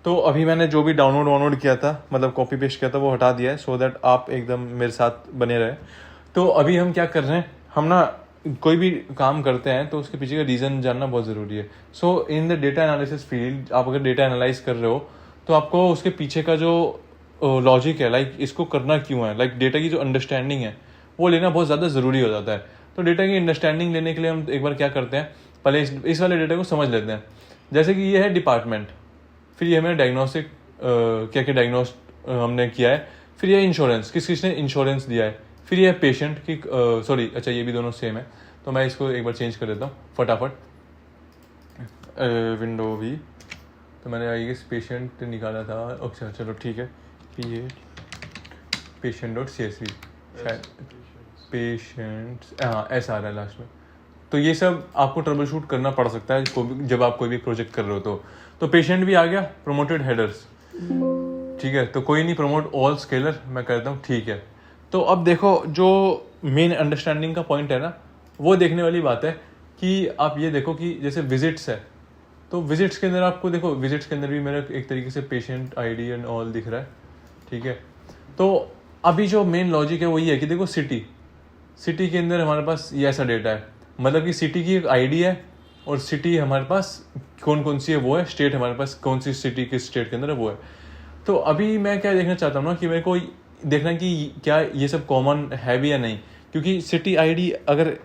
तो अभी मैंने जो भी डाउनलोड किया था, मतलब कॉपी पेस्ट किया था, वो हटा दिया है, सो दैट आप एकदम मेरे साथ बने रहे। तो अभी हम क्या कर रहे हैं, हम ना कोई भी काम करते हैं तो उसके पीछे का रीज़न जानना बहुत ज़रूरी है। So in the data analysis field, आप अगर डेटा एनालाइज कर रहे हो तो आपको उसके पीछे का जो लॉजिक है, लाइक इसको करना क्यों है, लाइक डेटा की जो अंडरस्टैंडिंग है वो लेना बहुत ज़्यादा ज़रूरी हो जाता है। तो डेटा की अंडरस्टैंडिंग लेने के लिए हम एक बार क्या करते हैं, पहले इस वाले डेटा को समझ लेते हैं। जैसे कि ये है डिपार्टमेंट, फिर ये हमें डायग्नोस्टिक क्या क्या डायग्नोस हमने किया है, फिर ये इंश्योरेंस, किसने इंश्योरेंस दिया है, फिर ये पेशेंट की सॉरी अच्छा ये भी दोनों सेम है, तो मैं इसको एक बार चेंज कर देता हूँ फटाफट। विंडो भी, तो मैंने आई गेस पेशेंट निकाला था। अच्छा चलो ठीक है, ये patient.csv शायद पेशेंट, हाँ ऐसा आ रहा है लास्ट में। तो ये सब आपको ट्रबल शूट करना पड़ सकता है जब आप कोई भी प्रोजेक्ट कर रहे हो। तो पेशेंट भी आ गया, प्रोमोटेड हेडर्स, ठीक है, तो कोई नहीं, प्रमोट ऑल स्केलर मैं करता हूँ, ठीक है। तो अब देखो जो मेन अंडरस्टैंडिंग का पॉइंट है ना, वो देखने वाली बात है कि आप ये देखो कि जैसे विजिट्स है, तो विजिट्स के अंदर आपको देखो, विजिट्स के अंदर भी मेरा एक तरीके से पेशेंट आईडी एंड ऑल दिख रहा है, ठीक है। तो अभी जो मेन लॉजिक है वो ये है कि देखो सिटी के अंदर हमारे पास ये ऐसा डेटा है, मतलब कि सिटी की एक आईडी है और सिटी हमारे पास कौन कौन सी है वो है, स्टेट हमारे पास कौन सी सिटी किस स्टेट के अंदर है वो है। तो अभी मैं क्या देखना चाहता हूँ ना कि मेरे को देखना कि क्या ये सब कॉमन है भी या नहीं, क्योंकि सिटी आईडी अगर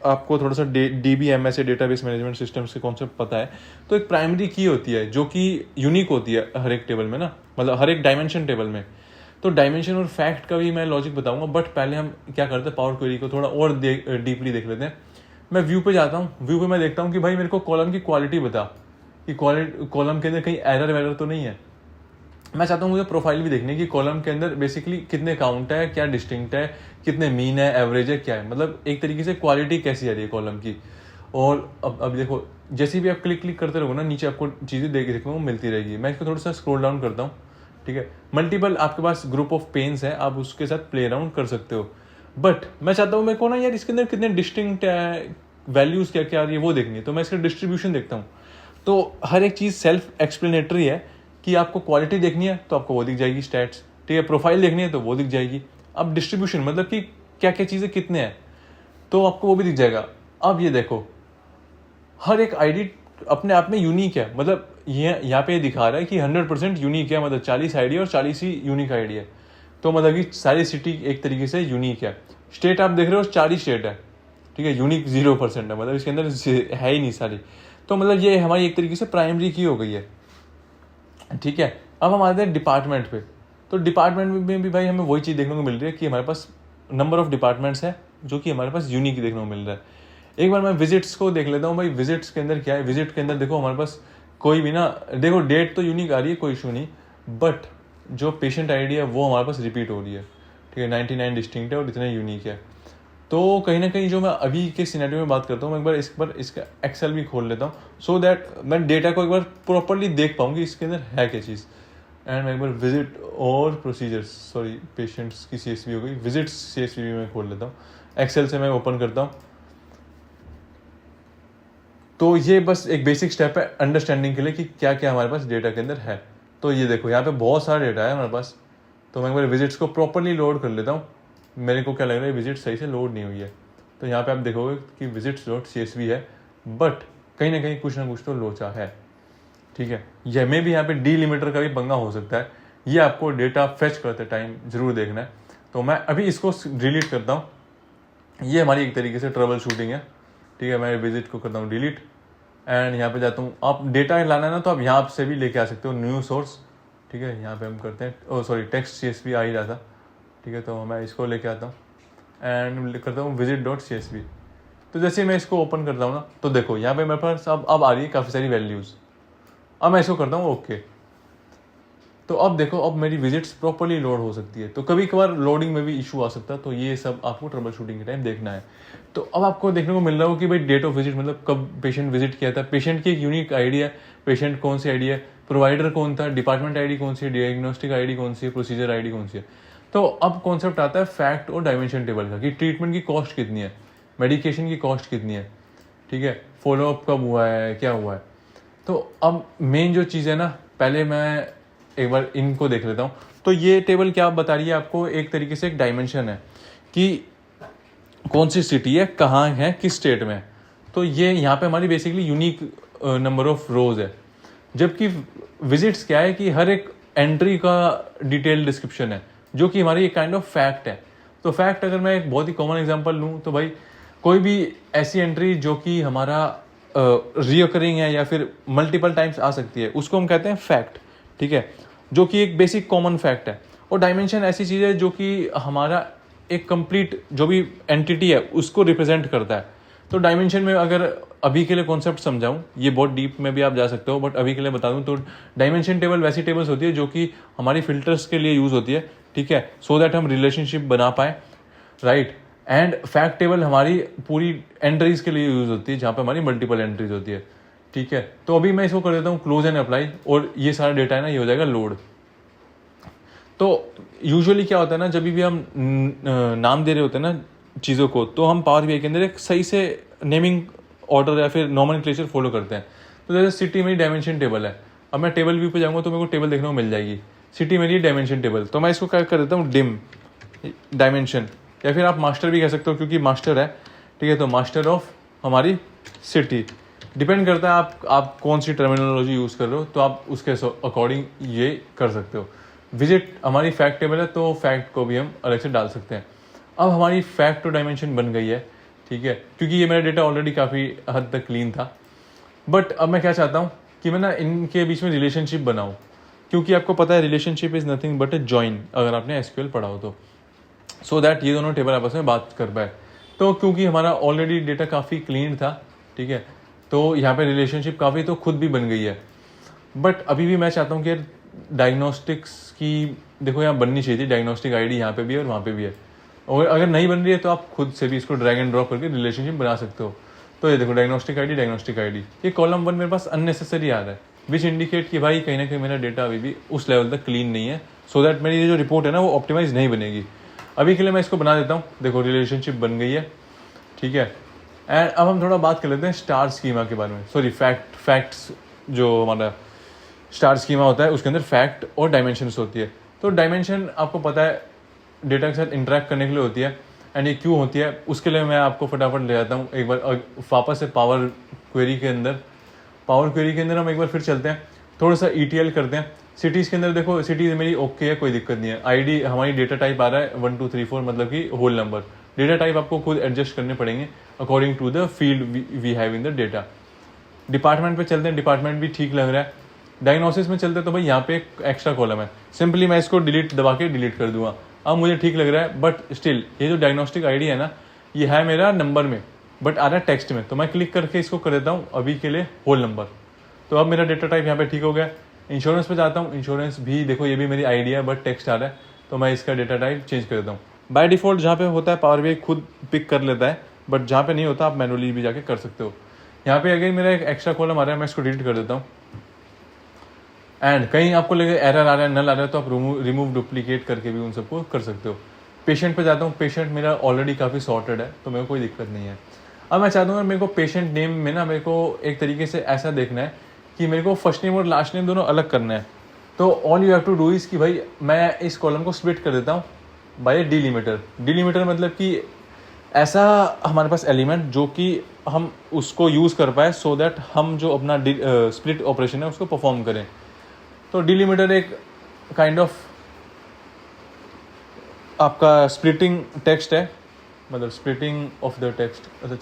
आपको थोड़ा सा DBMS या डेटाबेस मैनेजमेंट सिस्टम्स के कॉन्सेप्ट पता है, तो एक प्राइमरी की होती है जो कि यूनिक होती है हर एक टेबल में ना, मतलब हर एक डायमेंशन टेबल में। तो डायमेंशन और फैक्ट का भी मैं लॉजिक बताऊंगा, बट पहले हम क्या करते हैं, पावर क्वेरी को थोड़ा और डीपली देख लेते हैं। मैं व्यू पे जाता हूँ, व्यू पे मैं देखता हूँ कि भाई मेरे को कॉलम की क्वालिटी बता कि कॉलम के अंदर कहीं एरर वैरर तो नहीं है। मैं चाहता हूँ मुझे प्रोफाइल भी देखनी है कि कॉलम के अंदर बेसिकली कितने काउंट है, क्या डिस्टिंक्ट है, कितने मीन है, एवरेज है, क्या है, मतलब एक तरीके से क्वालिटी कैसी आ रही है कॉलम की। और अब देखो जैसे भी आप क्लिक करते रहो ना, नीचे आपको चीज़ें देखने को मिलती रहेगी। मैं इसको थोड़ा सा स्क्रॉल डाउन करता हूँ, ठीक है। मल्टीपल आपके पास ग्रुप ऑफ पेन्स है, आप उसके साथ प्ले अराउंड कर सकते हो, बट मैं चाहता हूँ मेरे को ना यार इसके अंदर कितने डिस्टिंक्ट है, वैल्यूज क्या क्या आ रही है वो देखनी है, तो मैं इसका डिस्ट्रीब्यूशन देखता हूँ। तो हर एक चीज़ सेल्फ एक्सप्लेनेटरी है कि आपको क्वालिटी देखनी है तो आपको वो दिख जाएगी स्टैट्स, ठीक है, प्रोफाइल देखनी है तो वो दिख जाएगी। अब डिस्ट्रीब्यूशन मतलब कि क्या क्या चीज़ें कितने हैं, तो आपको वो भी दिख जाएगा। अब ये देखो हर एक आईडी अपने आप में यूनिक है, मतलब ये यहाँ पे दिखा रहा है कि 100% यूनिक है, मतलब 40 आईडी और 40 ही यूनिक आईडी है, तो मतलब कि सारी सिटी एक तरीके से यूनिक है। स्टेट आप देख रहे हो 40 स्टेट है, ठीक है, यूनिक 0% है, मतलब इसके अंदर है ही नहीं सारी। तो मतलब ये हमारी एक तरीके से प्राइमरी की हो गई है, ठीक है। अब हम आते हैं डिपार्टमेंट पे, तो डिपार्टमेंट में भी भाई हमें वही चीज़ देखने को मिल रही है कि हमारे पास नंबर ऑफ डिपार्टमेंट्स है जो कि हमारे पास यूनिक देखने को मिल रहा है। एक बार मैं विजिट्स को देख लेता हूँ भाई, विजिट्स के अंदर क्या है। विजिट के अंदर देखो हमारे पास कोई भी ना, देखो डेट तो यूनिक आ रही है, कोई इशू नहीं, बट जो पेशेंट आईडी है वो हमारे पास रिपीट हो रही है, ठीक है, 99 डिस्टिंक्ट है और इतने यूनिक है। तो कहीं ना कहीं जो मैं अभी के सिनेरियो में बात करता हूँ, मैं एक बार इसका एक्सेल भी खोल लेता हूँ, सो दैट मैं डेटा को एक बार प्रॉपरली देख पाऊँ कि इसके अंदर है क्या चीज़। एंड मैं एक बार विजिट और प्रोसीजर्स, सॉरी पेशेंट्स की CSV हो गई, विजिट्स CSV भी मैं खोल लेता हूँ, एक्सेल से मैं ओपन करता हूँ। तो ये बस एक बेसिक स्टेप है अंडरस्टैंडिंग के लिए कि क्या क्या हमारे पास डेटा के अंदर है। तो ये देखो यहाँ पे बहुत सारा डेटा है हमारे पास, तो मैं एक बार विजिट्स को प्रॉपरली लोड कर लेता हूँ। मेरे को क्या लग रहा है विजिट सही से लोड नहीं हुई है, तो यहाँ पे आप देखोगे कि visits.csv है, बट कहीं ना कहीं कुछ ना कुछ तो लोचा है, ठीक है। यह में भी यहाँ पे डीलिमिटर का भी पंगा हो सकता है, ये आपको डेटा फेच करते टाइम जरूर देखना है। तो मैं अभी इसको डिलीट करता हूँ, ये हमारी एक तरीके से ट्रबल शूटिंग है, ठीक है। मैं विजिट को करता हूँ डिलीट एंड यहाँ पे जाता हूँ। आप डेटा लाना है ना तो आप यहाँ से भी लेके आ सकते हो, न्यू सोर्स, ठीक है। यहाँ पे हम करते हैं, ओ सॉरी टेक्स्ट CSV आ ही रहा था, ठीक है, तो मैं इसको लेके आता हूँ एंड करता हूँ visit.csv। तो जैसे मैं इसको ओपन करता हूँ ना, तो देखो यहाँ पे मेरे पास अब आ रही है काफ़ी सारी वैल्यूज़। अब मैं इसको करता हूँ ओके, तो अब देखो अब मेरी विजिट्स प्रॉपरली लोड हो सकती है। तो कभी कभार लोडिंग में भी इशू आ सकता है, तो ये सब आपको ट्रबल शूटिंग के टाइम देखना है। तो अब आपको देखने को मिल रहा हो कि भाई डेट ऑफ विजिट मतलब कब पेशेंट विजिट किया था, पेशेंट की एक यूनिक आईडी है, पेशेंट कौन सी आईडी है, प्रोवाइडर कौन था, डिपार्टमेंट आईडी कौन सी है, डायग्नोस्टिक आईडी कौन सी है, प्रोसीजर आईडी कौन सी है। तो अब कॉन्सेप्ट आता है फैक्ट और डायमेंशन टेबल का कि ट्रीटमेंट की कॉस्ट कितनी है, मेडिकेशन की कॉस्ट कितनी है, ठीक है, फॉलोअप कब हुआ है, क्या हुआ है। तो अब मेन जो चीज़ है ना पहले मैं एक बार इनको देख लेता हूँ। तो ये टेबल क्या बता रही है आपको, एक तरीके से एक डायमेंशन है कि कौन सी सिटी है, कहाँ है, किस स्टेट में है। तो ये यहाँ पे हमारी बेसिकली यूनिक नंबर ऑफ रोज है, जबकि विजिट्स क्या है कि हर एक एंट्री का डिटेल डिस्क्रिप्शन है, जो कि हमारी एक काइंड ऑफ फैक्ट है। तो फैक्ट अगर मैं एक बहुत ही कॉमन एग्जांपल लूँ तो भाई कोई भी ऐसी एंट्री जो कि हमारा रिओकरिंग है या फिर मल्टीपल टाइम्स आ सकती है, उसको हम कहते हैं फैक्ट, ठीक है, जो कि एक बेसिक कॉमन फैक्ट है। और डायमेंशन ऐसी चीज़ है जो कि हमारा एक कंप्लीट जो भी एंटिटी है उसको रिप्रेजेंट करता है। तो डायमेंशन में अगर अभी के लिए कॉन्सेप्ट समझाऊं, ये बहुत डीप में भी आप जा सकते हो, बट अभी के लिए बता दूं तो डायमेंशन टेबल वैसी टेबल्स होती है जो कि हमारी फिल्टर्स के लिए यूज़ होती है, ठीक है, सो दैट हम रिलेशनशिप बना पाए, राइट। एंड फैक्ट टेबल हमारी पूरी एंट्रीज के लिए यूज़ होती है, जहाँ पे हमारी मल्टीपल एंट्रीज होती है, ठीक है। तो अभी मैं इसको कर देता हूँ क्लोज एंड अप्लाई, और ये सारा डेटा है ना, ये हो जाएगा लोड। तो यूजुअली क्या होता है ना, जब भी हम नाम दे रहे होते हैं ना चीज़ों को, तो हम पावर बीआई के अंदर एक सही से नेमिंग ऑर्डर या फिर नॉमेनक्लेचर फॉलो करते हैं। तो जैसे सिटी मेरी डायमेंशन टेबल है, अब मैं टेबल व्यू पे जाऊंगा तो मेरे को टेबल देखने को मिल जाएगी, सिटी मेरी डायमेंशन टेबल। तो मैं इसको क्या कर देता हूँ, डिम डायमेंशन, या फिर आप मास्टर भी कह सकते हो क्योंकि मास्टर है, ठीक है। तो मास्टर ऑफ हमारी सिटी, डिपेंड करता है आप कौन सी टर्मिनोलॉजी यूज़ कर रहे हो, तो आप उसके अकॉर्डिंग ये कर सकते हो। विजिट हमारी फैक्ट टेबल है, तो फैक्ट को भी हम अलग से डाल सकते हैं। अब हमारी फैक्ट तो डायमेंशन बन गई है, ठीक है, क्योंकि ये मेरा डेटा ऑलरेडी काफ़ी हद तक क्लीन था। बट अब मैं क्या चाहता हूँ कि मैं ना इनके बीच में रिलेशनशिप बनाऊँ, क्योंकि आपको पता है relationship is nothing but A join, अगर आपने एसक्यूएल पढ़ा हो तो, सो दैट ये दोनों टेबल आपस में बात कर पाए। तो क्योंकि हमारा ऑलरेडी डेटा काफ़ी क्लीन था, ठीक है, तो यहाँ पे रिलेशनशिप काफ़ी तो खुद भी बन गई है। बट अभी भी मैं चाहता हूँ कि डायग्नोस्टिक्स की, देखो यहाँ बननी चाहिए थी डायग्नोस्टिक आईडी, यहाँ पे भी है और वहाँ पे भी है, और अगर नहीं बन रही है तो आप खुद से भी इसको ड्रैग एंड ड्रॉप करके रिलेशनशिप बना सकते हो। तो ये देखो डायग्नोस्टिक आईडी, ये कॉलम 1 मेरे पास अननेसेसरी आ रहा है, विच इंडिकेट कि भाई कहीं ना कहीं मेरा डेटा अभी भी उस लेवल तक क्लीन नहीं है, सो दैट मेरी ये जो रिपोर्ट है ना वो ऑप्टिमाइज नहीं बनेगी। अभी के लिए मैं इसको बना देता हूँ, देखो रिलेशनशिप बन गई है, ठीक है। एंड अब हम थोड़ा बात कर लेते हैं स्टार स्कीमा के बारे में, सॉरी फैक्ट्स, जो हमारा स्टार स्कीमा होता है उसके अंदर फैक्ट और डायमेंशंस होती है। तो डायमेंशन आपको पता है डेटा के साथ इंटरेक्ट करने के लिए होती है, एंड ये क्यों होती है उसके लिए मैं आपको फटाफट ले जाता हूँ एक बार वापस से पावर क्वेरी के अंदर हम एक बार फिर चलते हैं, थोड़ा सा ETL करते हैं। सिटीज़ के अंदर देखो, सिटीज़ मेरी ओके है, कोई दिक्कत नहीं है। आईडी हमारी डेटा टाइप आ रहा है 1 2 3 4, मतलब कि होल नंबर। डेटा टाइप आपको खुद एडजस्ट करने पड़ेंगे according to the field we have in the data. Department पे चलते हैं, डिपार्टमेंट भी ठीक लग रहा है। डायग्नोसिस में चलते हैं, तो भाई यहाँ पे एक एक्स्ट्रा कॉलम है, सिंपली मैं इसको दबा के डिलीट कर दूंगा। अब मुझे ठीक लग रहा है, बट स्टिल ये जो डायग्नोस्टिक आईडी है ना, ये है मेरा नंबर में, बट आ रहा है टेक्स्ट में। तो मैं क्लिक करके इसको कर देता हूँ अभी के लिए होल नंबर। तो अब मेरा डेटा टाइप यहाँ पे ठीक हो गया। इंश्योरेंस पे जाता हूँ, इंश्योरेंस भी देखो ये भी मेरी आईडी है, बट टेक्स्ट आ रहा है, तो मैं इसका डेटा टाइप चेंज कर देता हूँ। बाय डिफॉल्ट जहाँ पे होता है पावर बीआई खुद पिक कर लेता है, बट जहाँ पे नहीं होता आप मैनुअली भी जाके कर सकते हो। यहाँ पे अगेन मेरा एक एक्स्ट्रा कॉलम आ रहा है, मैं इसको डिलीट कर देता हूँ। एंड कहीं आपको लगे एरर आ रहा है, नल आ रहा है, तो आप रिमूव डुप्लीकेट करके भी उन सबको कर सकते हो। पेशेंट पे जाता हूँ, पेशेंट मेरा ऑलरेडी काफ़ी सॉर्टेड है, तो मेरे को कोई दिक्कत नहीं है। अब मैं चाहता हूँ मेरे को पेशेंट नेम में ना मेरे को एक तरीके से ऐसा देखना है कि मेरे को फर्स्ट नेम और लास्ट नेम दोनों अलग करना है। तो all you have to do is कि भाई मैं इस कॉलम को स्प्लिट कर देता हूँ बाय डिलीमीटर। डिलीमीटर मतलब कि ऐसा हमारे पास एलिमेंट जो कि हम उसको यूज़ कर पाए, सो दैट हम जो अपना स्प्लिट ऑपरेशन है उसको परफॉर्म करें। तो डिलीमीटर एक काइंड ऑफ आपका स्प्लिटिंग टेक्स्ट है, मतलब स्प्लिटिंग ऑफ द टेक्स्ट। अच्छा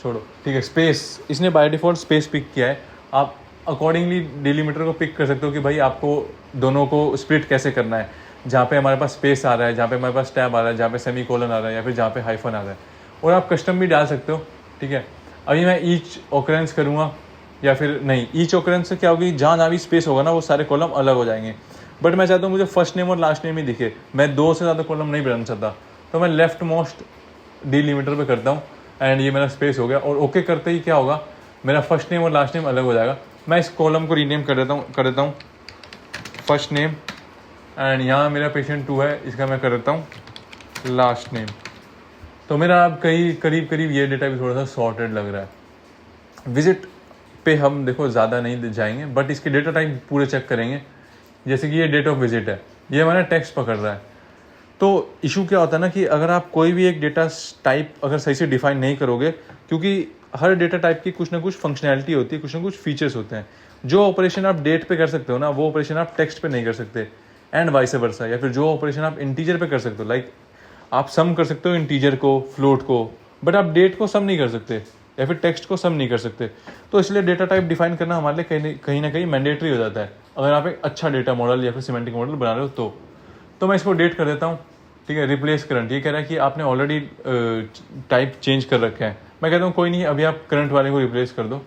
छोड़ो, ठीक है। स्पेस, इसने बाय डिफॉल्ट स्पेस पिक किया है, आप अकॉर्डिंगली डिलीमीटर को पिक कर सकते हो कि भाई आपको दोनों को स्प्लिट कैसे करना है, जहाँ पे हमारे पास स्पेस आ रहा है, जहाँ पे हमारे पास टैब आ रहा है, जहाँ पे सेमी कोलन आ रहा है, या फिर जहाँ पे हाइफन आ रहा है। और आप कस्टम भी डाल सकते हो, ठीक है। अभी मैं ईच ऑकरेंस करूँगा, या फिर नहीं, ईच ऑकरेंस से क्या होगी, जहाँ भी स्पेस होगा ना वो सारे कॉलम अलग हो जाएंगे। बट मैं चाहता हूँ मुझे फर्स्ट नेम और लास्ट नेम ही दिखे, मैं 2 से ज़्यादा कॉलम नहीं बनाना चाहता, तो मैं लेफ्ट मोस्ट डिलीमीटर पे करता हूँ, एंड ये मेरा स्पेस हो गया। और ओके करते ही क्या होगा, मेरा फर्स्ट नेम और लास्ट नेम अलग हो जाएगा। मैं इस कॉलम को रीनेम कर देता हूँ फर्स्ट नेम, एंड यहाँ मेरा पेशेंट 2 है, इसका मैं कर देता हूँ लास्ट नेम। तो मेरा अब करीब ये डेटा भी थोड़ा सा सॉर्टेड लग रहा है। विजिट पे हम देखो ज़्यादा नहीं जाएंगे, बट इसके डेटा टाइप पूरे चेक करेंगे। जैसे कि ये डेट ऑफ विजिट है, ये हमारा टेक्स्ट पकड़ रहा है। तो इशू क्या होता है ना कि अगर आप कोई भी एक डेटा टाइप अगर सही से डिफाइन नहीं करोगे, क्योंकि हर डेटा टाइप की कुछ ना कुछ फंक्शनैलिटी होती है, कुछ ना कुछ फीचर्स होते हैं। जो ऑपरेशन आप डेट पे कर सकते हो ना, वो ऑपरेशन आप टेक्स्ट पे नहीं कर सकते, एंड वाइस वर्सा। या फिर जो ऑपरेशन आप इंटीजर पे कर सकते हो, लाइक आप सम कर सकते हो इंटीजर को, फ्लोट को, बट आप डेट को सम नहीं कर सकते, या फिर टेक्स्ट को सम नहीं कर सकते। तो इसलिए डेटा टाइप डिफाइन करना हमारे लिए कहीं ना कहीं मैंडेटरी हो जाता है, अगर आप एक अच्छा डेटा मॉडल या फिर सिमेंटिक मॉडल बना रहे हो तो मैं इसको डेट कर देता हूँ। ठीक है, रिप्लेस करंट, ये कह रहा है कि आपने ऑलरेडी टाइप चेंज कर रखा है। मैं कहता हूँ कोई नहीं, अभी आप करंट वाले को रिप्लेस कर दो।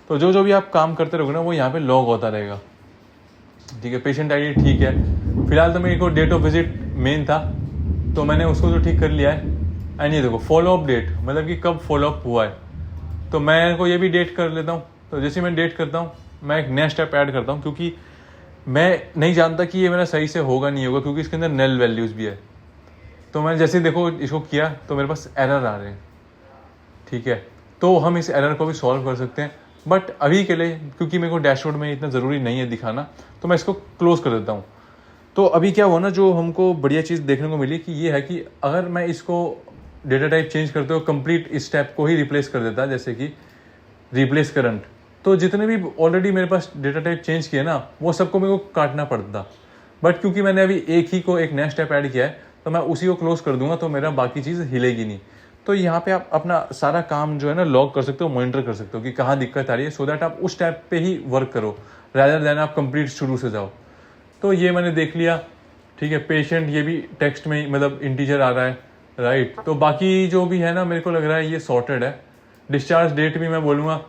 तो जो जो भी आप काम करते रहोगे ना, वो यहाँ पे लॉग होता रहेगा। ठीक है, पेशेंट आईडी ठीक है। फिलहाल तो मेरे को डेट ऑफ विजिट मेन था, तो मैंने उसको तो ठीक कर लिया है। एंड ये देखो फॉलोअप डेट, मतलब कि कब फॉलोअप हुआ है, तो मैं को ये भी डेट कर लेता हूँ। तो जैसे मैं डेट करता हूँ, मैं एक नया स्टेप ऐड करता हूँ, क्योंकि मैं नहीं जानता कि ये मेरा सही से होगा नहीं होगा, क्योंकि इसके अंदर नल वैल्यूज़ भी है। तो मैंने जैसे देखो इसको किया तो मेरे पास एरर आ रहे हैं। ठीक है, तो हम इस एरर को भी सॉल्व कर सकते हैं, बट अभी के लिए क्योंकि मेरे को डैशबोर्ड में इतना ज़रूरी नहीं है दिखाना, तो मैं इसको क्लोज कर देता हूँ। तो अभी क्या हुआ ना, जो हमको बढ़िया चीज़ देखने को मिली कि ये है कि अगर मैं इसको डेटा टाइप चेंज करते हो कंप्लीट इस स्टेप को ही रिप्लेस कर देता, जैसे कि रिप्लेस करंट, तो जितने भी ऑलरेडी मेरे पास डेटा टाइप चेंज किए ना, वो सबको मेरे को काटना पड़ता। बट क्योंकि मैंने अभी एक नया स्टेप ऐड किया है, तो मैं उसी को क्लोज कर दूंगा, तो मेरा बाकी चीज़ हिलेगी नहीं। तो यहाँ पे आप अपना सारा काम जो है ना लॉग कर सकते हो, मॉनिटर कर सकते हो कि कहाँ दिक्कत आ रही है, सो दैट आप उस स्टेप पे ही वर्क करो, रैदर देन आप कंप्लीट शुरू से जाओ। तो ये मैंने देख लिया। ठीक है, पेशेंट ये भी टेक्स्ट में मतलब इंटीजर आ रहा है, राइट। तो बाकी जो भी है ना, मेरे को लग रहा है ये सॉर्टेड है। डिस्चार्ज डेट भी मैं बोलूँगा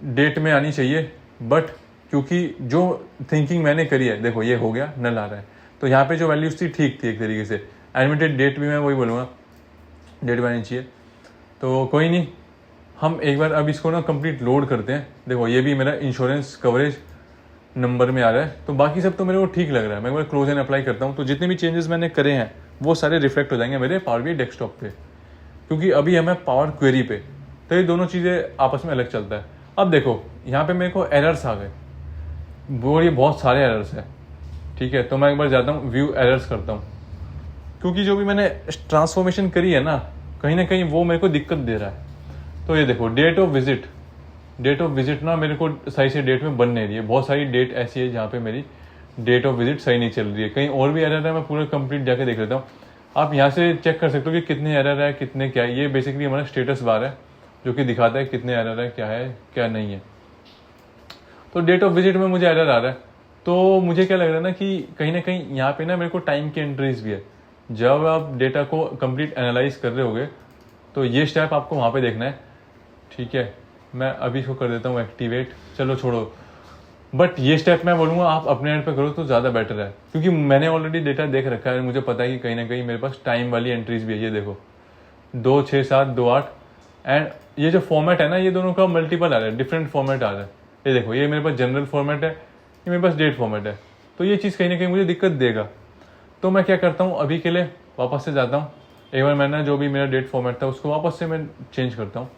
डेट में आनी चाहिए, बट क्योंकि जो थिंकिंग मैंने करी है, देखो ये हो गया, नल आ रहा है, तो यहाँ पे जो वैल्यूज थी ठीक थी एक तरीके से। एडमिटेड डेट भी मैं वही बोलूँगा, डेट में आनी चाहिए। तो कोई नहीं, हम एक बार अब इसको ना कंप्लीट लोड करते हैं। देखो ये भी मेरा इंश्योरेंस कवरेज नंबर में आ रहा है, तो बाकी सब तो मेरे को ठीक लग रहा है। मैं एक बार क्लोज एंड अप्लाई करता हूँ, तो जितने भी चेंजेस मैंने करे हैं वो सारे रिफ्लेक्ट हो जाएंगे मेरे पावर BI डेस्कटॉप पे, क्योंकि अभी हमें पावर क्वेरी पे, तो ये दोनों चीज़ें आपस में अलग चलता है। अब देखो यहाँ पे मेरे को एरर्स आ गए, वो ये बहुत सारे एरर्स हैं। ठीक है, तो मैं एक बार जाता हूँ व्यू एरर्स करता हूँ, क्योंकि जो भी मैंने ट्रांसफॉर्मेशन करी है ना कहीं वो मेरे को दिक्कत दे रहा है। तो ये देखो डेट ऑफ विजिट ना मेरे को सही से डेट में बन नहीं रही है। बहुत सारी डेट ऐसी है जहाँ पे मेरी डेट ऑफ विजिट सही नहीं चल रही है। कहीं और भी एरर है, मैं पूरा कंप्लीट जाके देख लेता हूँ। आप यहाँ से चेक कर सकते हो कि कितने एरर है, कितने क्या है। ये बेसिकली हमारा स्टेटस बार है जो कि दिखाता है कितने एरर है क्या नहीं है। तो डेट ऑफ विजिट में मुझे एरर आ रहा है, तो मुझे क्या लग रहा है ना कि कहीं ना कहीं यहाँ पे ना मेरे को टाइम की एंट्रीज भी है। जब आप डेटा को कंप्लीट एनालाइज कर रहे होगे, तो ये स्टेप आपको वहाँ पे देखना है। ठीक है, मैं अभी इसको कर देता हूँ एक्टिवेट, चलो छोड़ो। बट ये स्टेप मैं बोलूँगा आप अपने एंड पे करो तो ज़्यादा बेटर है, क्योंकि मैंने ऑलरेडी डेटा देख रखा है। मुझे पता है कि कहीं ना कहीं मेरे पास टाइम वाली एंट्रीज भी है। ये देखो 2, 6, 7, 2, 8, एंड ये जो फॉर्मेट है ना, ये दोनों का मल्टीपल आ रहा है, डिफरेंट फॉर्मेट आ रहा है। ये देखो, ये मेरे पास जनरल फॉर्मेट है, ये मेरे पास डेट फॉर्मेट है। तो ये चीज़ कहीं ना कहीं मुझे दिक्कत देगा। तो मैं क्या करता हूँ, अभी के लिए वापस से जाता हूँ, एक बार मैंने जो भी मेरा डेट फॉर्मेट था उसको वापस से मैं चेंज करता हूँ।